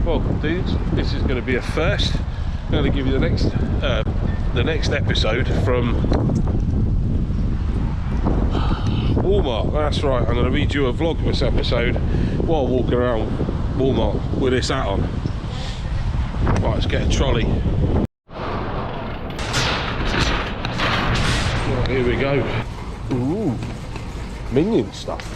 Well, dudes, this is going to be a first. I'm going to give you the next episode from Walmart. That's right, I'm going to read you a vlog this episode while walking around Walmart with this hat on. Right, let's get a trolley. Right, here we go. Ooh, minion stuff.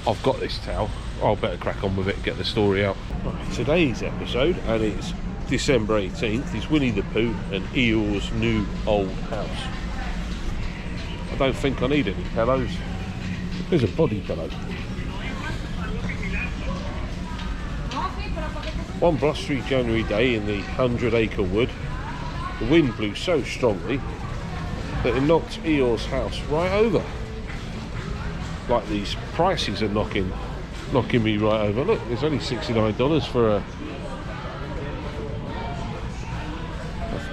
I've got this towel. I'll better crack on with it and get the story out. Right, today's episode, and it's December 18th, is Winnie the Pooh and Eeyore's new old house. I don't think I need any pillows. There's a body pillow. One blustery January day in the 100-acre wood, the wind blew so strongly that it knocked Eeyore's house right over. Like these prices are knocking me right over. Look, there's only $69 for a...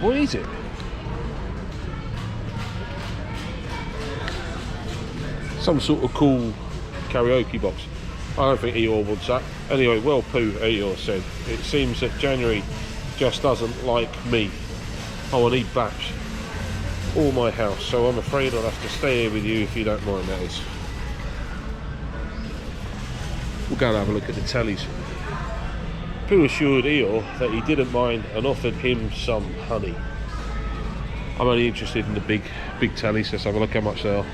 What is it? Some sort of cool karaoke box. I don't think Eeyore wants that. Anyway, well, Pooh, Eeyore said, it seems that January just doesn't like me. Oh, I need baps. All my house, so I'm afraid I'll have to stay here with you if you don't mind, that is. We'll go and have a look at the tellies. Pooh assured Eeyore that he didn't mind and offered him some honey. I'm only interested in the big tellies. Let's have a look how much they are.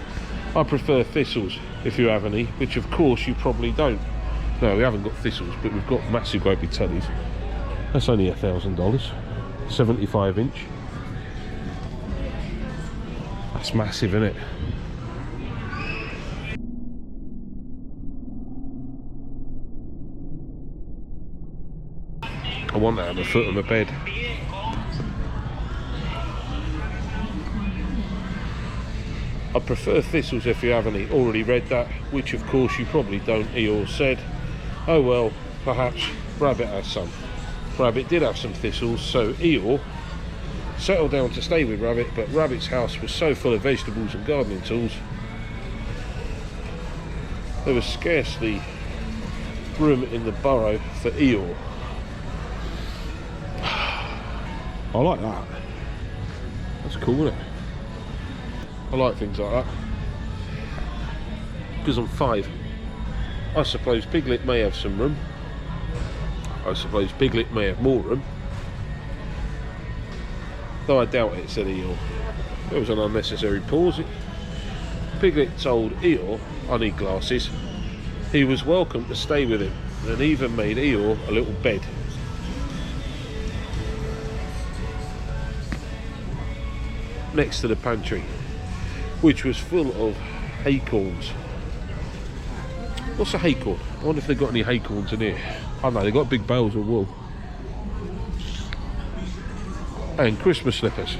I prefer thistles, if you have any, which of course you probably don't. No, we haven't got thistles, but we've got massive great big tellies. That's only $1,000. 75 inch. That's massive, isn't it? I want that at the foot of my bed. I prefer thistles if you have any. Already read that, which of course you probably don't, Eeyore said. Oh well, perhaps Rabbit has some. Rabbit did have some thistles, so Eeyore settled down to stay with Rabbit, but Rabbit's house was so full of vegetables and gardening tools, there was scarcely room in the burrow for Eeyore. I like that. That's cool, isn't it? I like things like that. Because I'm 5. I suppose Piglet may have some room. I suppose Piglet may have more room. Though I doubt it, said Eeyore. There was an unnecessary pause. Piglet told Eeyore, I need glasses. He was welcome to stay with him, and even made Eeyore a little bed. Next to the pantry, which was full of acorns. What's a acorn? I wonder if they've got any acorns in here. I don't know, they've got big bales of wool. And Christmas slippers.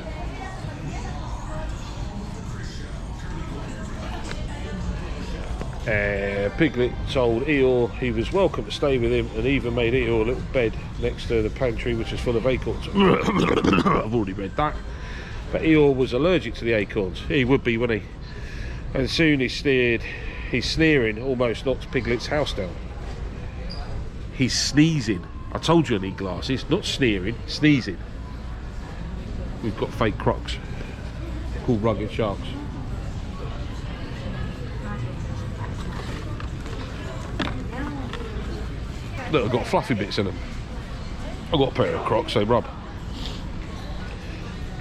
Piglet told Eeyore he was welcome to stay with him, and even made Eeyore a little bed next to the pantry, which was full of acorns. I've already read that. But Eeyore was allergic to the acorns. He would be, wouldn't he? And soon his sneering almost knocked Piglet's house down. He's sneezing. I told you I need glasses. Not sneering, sneezing. We've got fake crocs called Rugged Sharks. Look, I've got fluffy bits in them. I've got a pair of crocs, they rub.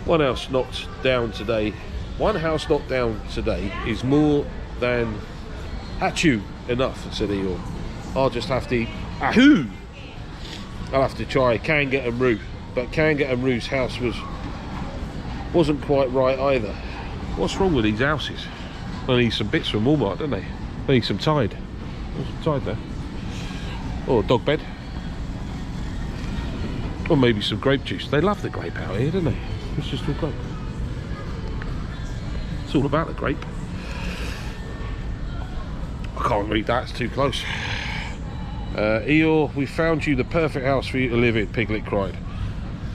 One house knocked down today is more than achoo enough, said Eeyore. I'll just have to eat ahoo. I'll have to try Kangaroo, but Kangaroo's house wasn't quite right either. What's wrong with these houses? They need some bits from Walmart, don't they? They need some Tide. There's some Tide there. Or a dog bed. Or maybe some grape juice. They love the grape out here, don't they? It's just all grape. It's all about the grape. I can't read that, it's too close. Eeyore, we found you the perfect house for you to live in, Piglet cried.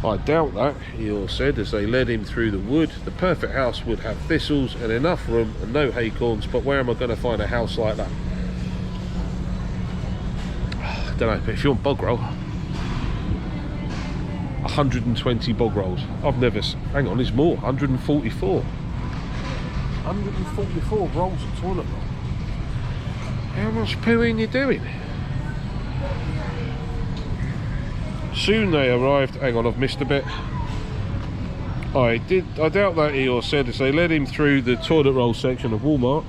I doubt that, Eeyore said as they led him through the wood. The perfect house would have thistles and enough room and no acorns, but where am I going to find a house like that? don't know, but if you want bog roll, 120 bog rolls. I've never, hang on, there's more, 144. 144 rolls of toilet roll. How much pooing you doing? Soon they arrived. Hang on, I've missed a bit. I doubt that Eeyore said as they led him through the toilet roll section of Walmart.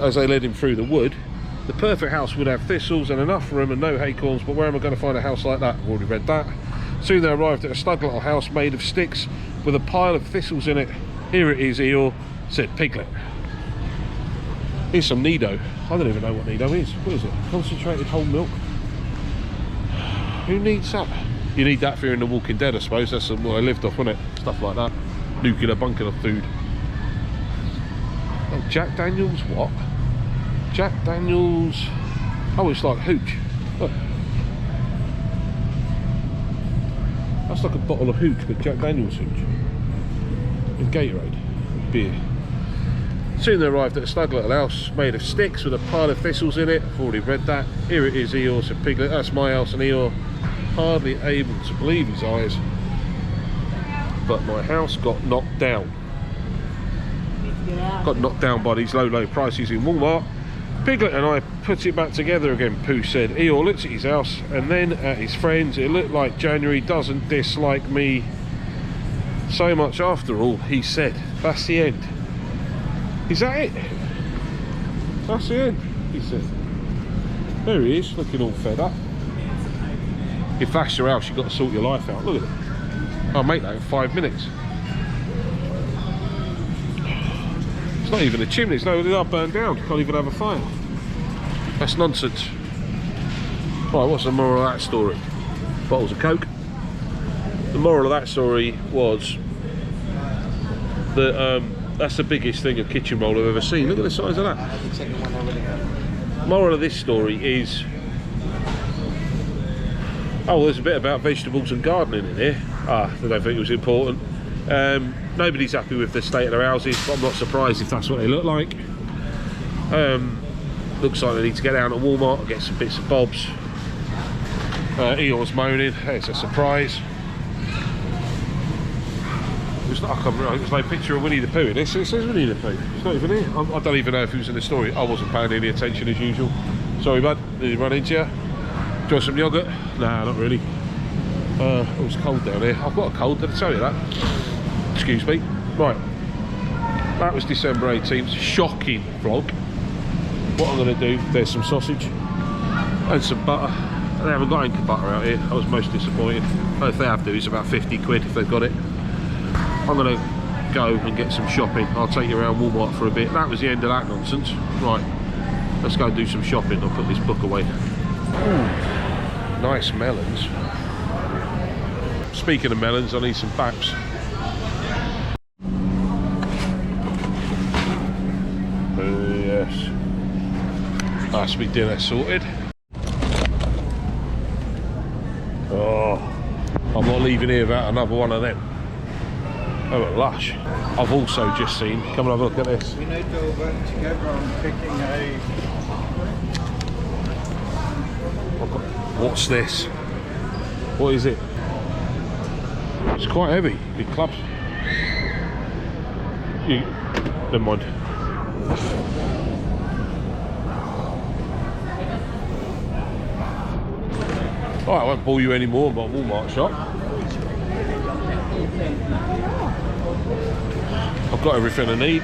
As they led him through the wood, the perfect house would have thistles and enough room and no acorns, but where am I going to find a house like that? I've already read that. Soon they arrived at a snug little house made of sticks with a pile of thistles in it. Here it is, Eeyore, said Piglet. Here's some Nido. I don't even know what Nido is. What is it? Concentrated whole milk? Who needs that? You need that for in The Walking Dead, I suppose. That's what I lived off, wasn't it? Stuff like that. Nuclear bunker of food. Oh, Jack Daniels, what? Jack Daniels. Oh, it's like hooch. Look. That's like a bottle of hooch, but Jack Daniels hooch. And Gatorade. Beer. Soon they arrived at a snug little house made of sticks with a pile of thistles in it. I've already read that. Here it is, Eeyore, said Piglet. That's my house, and Eeyore, hardly able to believe his eyes. But my house got knocked down. Got knocked down by these low prices in Walmart. Piglet and I put it back together again, Pooh said. Eeyore looked at his house and then at his friends. It looked like January doesn't dislike me so much after all, he said. That's the end. Is that it? That's the end, he said. There he is, looking all fed up. If that's your house, you've got to sort your life out. Look at it. I'll make that in 5 minutes. It's not even a chimney, it's not burned down. Can't even have a fire. That's nonsense. Right, what's the moral of that story? Bottles of Coke. The moral of that story was that that's the biggest thing of kitchen roll I've ever seen. Look at the size of that. Moral of this story is, oh, there's a bit about vegetables and gardening in here. I don't think it was important. Nobody's happy with the state of their houses, but I'm not surprised if that's what they look like. Looks like they need to get down to Walmart and get some bits and bobs. Eeyore's moaning. It's a surprise. There's no picture of Winnie the Pooh in this. It says Winnie the Pooh. It's not even here. I don't even know if he was in the story. I wasn't paying any attention as usual. Sorry, bud. Did he run into you? Do you want some yoghurt? Nah, not really. It was cold down here. I've got a cold, did I tell you that? Excuse me. Right. That was December 18th. Shocking vlog. What I'm going to do, there's some sausage and some butter. They haven't got any butter out here. I was most disappointed. Well, if they have to, it's about 50 quid if they've got it. I'm going to go and get some shopping. I'll take you around Walmart for a bit. That was the end of that nonsense. Right, let's go and do some shopping. I'll put this book away. Ooh, nice melons. Speaking of melons, I need some baps. Yes. That's my dinner sorted. Oh, I'm not leaving here without another one of them. Oh, lush. I've also just seen, come and have a look at this. We need to work together on picking a... What's this? What is it? It's quite heavy. Big clubs. Never mind. Alright, I won't bore you anymore about Walmart shop. I've got everything I need.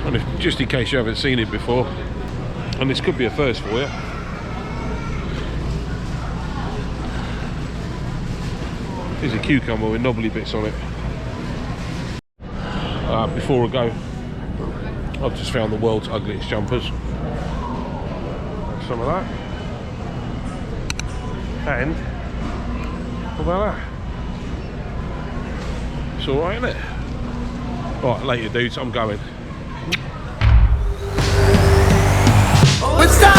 And if, just in case you haven't seen it before, and this could be a first for you, here's a cucumber with knobbly bits on it. Before I go, I've just found the world's ugliest jumpers. Some of that. And what about that? It's alright, isn't it? Right, later dudes, I'm going. It's time.